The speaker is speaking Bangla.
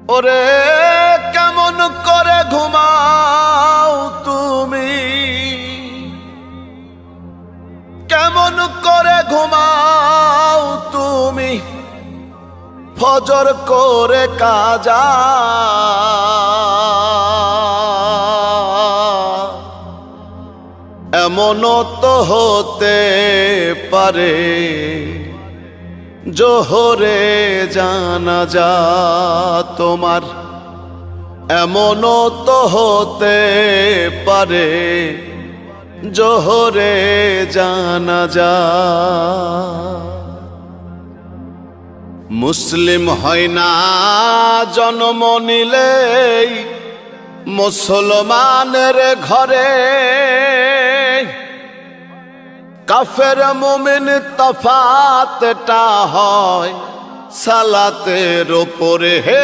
ওরে কেমন করে ঘুমাও তুমি, কেমন করে ঘুমাও তুমি ফজর করে কাজা। এমনও তো হতে পারে জোহরে জানাজা তোমার, এমনও তো হতে পারে জোহরে জানাজা। মুসলিম হয় না জন্ম নিলেই মুসলমানের ঘরে, কাফের মুমিন তফাতটা হয় সালাতের উপরে। হে